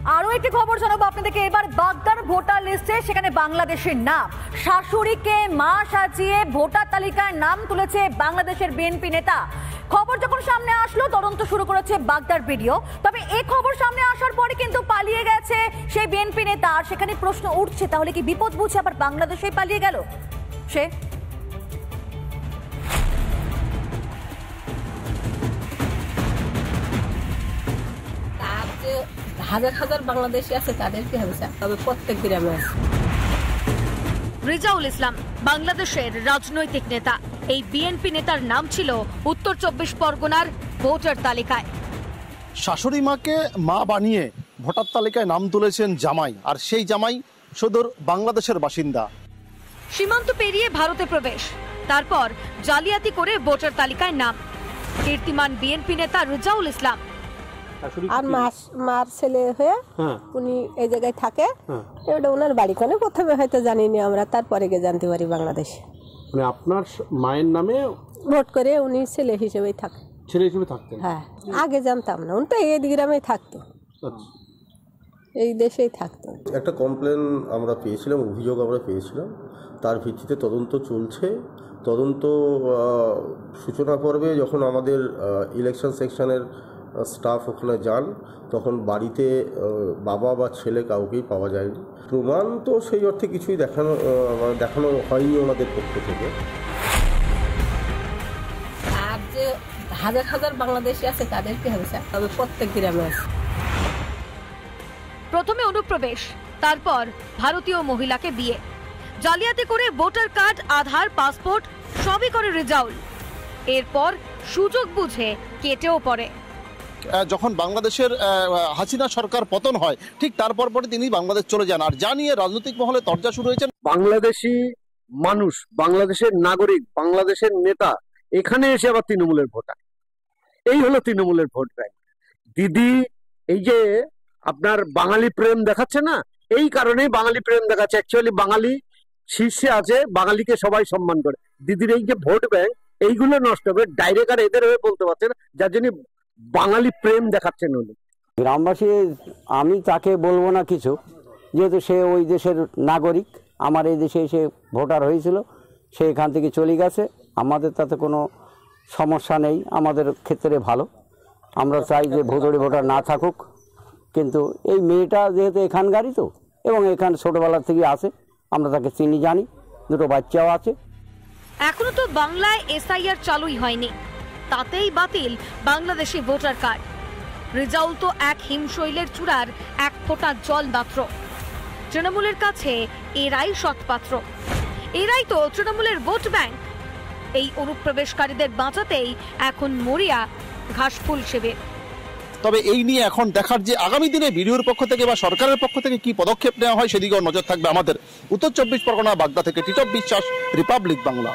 আরো একটি খবর জানাবো আপনাদেরকে। এবার বাগদার ভোটার লিস্টে সেখানে বাংলাদেশের নাম। শাশুড়িকে মা সাজিয়ে ভোটার তালিকায় নাম তুলেছে বাংলাদেশের বিএনপি নেতা। খবর যখন সামনে আসলো তদন্ত শুরু করেছে বাগদার ভিডিও। তবে এই খবর সামনে আসার পরে কিন্তু পালিয়ে গেছে সেই বিএনপি নেতা। আর সেখানে প্রশ্ন উঠছে, তাহলে কি বিপদ বুঝে আবার বাংলাদেশেই পালিয়ে গেল সে? হাজার হাজার বাংলাদেশি আছে, তাদের কি হবে? তবে প্রত্যেক গ্রামে আছে। রেজাউল ইসলাম বাংলাদেশের রাজনৈতিক নেতা। এই বিএনপি নেতার নাম ছিল উত্তর 24 পরগনার ভোটার তালিকায়। শাশুড়ি মাকে মা বানিয়ে ভোটার তালিকায় নাম তুলেছেন জামাই, আর সেই জামাই সুদূর বাংলাদেশের বাসিন্দা। সীমান্ত পেরিয়ে ভারতে প্রবেশ, তারপর জালিয়াতি করে ভোটার তালিকায় নাম। কীর্তিমান বিএনপি নেতা রেজাউল ইসলাম। আর মার ছেলে হয়ে উনি এই জায়গায় থাকে। এটা ওনার বাড়ি কোনে, প্রথমে হয়তো জানিনি আমরা, তারপরে গিয়ে জানতে পারি বাংলাদেশে। মানে আপনার মায়ের নামে ভোট করে উনি ছেলে হিসেবেই থাকে। ছেলে হিসেবে থাকতেন? হ্যাঁ, আগে জানতাম না। উনি তো এই গ্রামেই থাকতো, এই দেশেই থাকতো। একটা কমপ্লেন আমরা পেয়েছিলাম, অভিযোগ আমরা পেয়েছিলাম, তার ভিত্তিতে তদন্ত চলছে। তদন্ত সূচনা পর্বে যখন আমাদের ইলেকশন সেকশনের স্টাফ ওখানে যান, তখন বাড়িতে বাবা বা ছেলে কাউকেই পাওয়া যায়নি। প্রমাণ তো সেই অর্থে কিছুই দেখানো হয়নি ওনাদের পক্ষ থেকে। আর যে হাজার হাজার বাংলাদেশি আছে, তাদের কি হবে? তবে প্রত্যেক গ্রামে আছে। প্রথমে অনুপ্রবেশ, তারপর ভারতীয় মহিলাকে বিয়ে, জালিয়াতি করে ভোটার কার্ড, আধার, পাসপোর্ট সবই করে রেজাউল। এরপর সুযোগ বুঝে কেটেও পড়ে। যখন বাংলাদেশের হাসিনা সরকার পতন হয়, ঠিক তারপর পরে তিনি বাংলাদেশ চলে যান। আর যা নিয়ে রাজনৈতিক মহলে তরজা শুরু হয়েছে। বাংলাদেশি মানুষ, বাংলাদেশের নাগরিক, বাংলাদেশের নেতা এখানে এসে আবার তৃণমূলের ভোটার। এই হলো তৃণমূলের ভোট ব্যাংক। দিদি এই যে আপনার বাঙালি প্রেম দেখাচ্ছে না, এই কারণেই বাঙালি প্রেম দেখাচ্ছে। অ্যাকচুয়ালি বাঙালি শীর্ষে আছে, বাঙালিকে সবাই সম্মান করে। দিদির এই যে ভোট ব্যাংক, এইগুলো নষ্ট হবে। ডাইরেক্ট আর এদের হয়ে বলতে পারছে না, যার জন্য বাঙালি প্রেম দেখাচ্ছেন উনি। গ্রামবাসী, আমি তাকে বলবো না কিছু, যেহেতু সে ওই দেশের নাগরিক। আমার এই দেশে এসে ভোটার হয়েছিল, সে এখান থেকে চলে গেছে। আমাদের তাতে কোনো সমস্যা নেই, আমাদের ক্ষেত্রে ভালো। আমরা চাই যে ভোটার না থাকুক, কিন্তু এই মেয়েটা যেহেতু এখানকারই তো, এবং এখানে ছোটবেলা থেকে আসে, আমরা তাকে চিনি জানি, দুটো বাচ্চাও আছে। এখনো তো বাংলায় এসআইআর চালুই হয়নি, তাতেই বাতিল বাংলাদেশি ভোটার কার্ড। রেজাউল তো এক হিমশৈলের চূড়ার এক ফোঁটা জল মাত্র। তৃণমূলের কাছে এরাই সৎপাত্র, এরাই তো তৃণমূলের ভোট ব্যাংক। এই অনুপ্রবেশকারীদের বাঁচাতেই এখন মরিয়া ঘাসফুল শিবির। তবে এই নিয়ে এখন দেখার যে আগামী দিনে বিডিওর পক্ষ থেকে বা সরকারের পক্ষ থেকে কি পদক্ষেপ নেওয়া হয়, সেদিকেও নজর থাকবে আমাদের। উত্তর 24 পরগনা বাগদা থেকে টিটপ বিশ্বাস, রিপাবলিক বাংলা।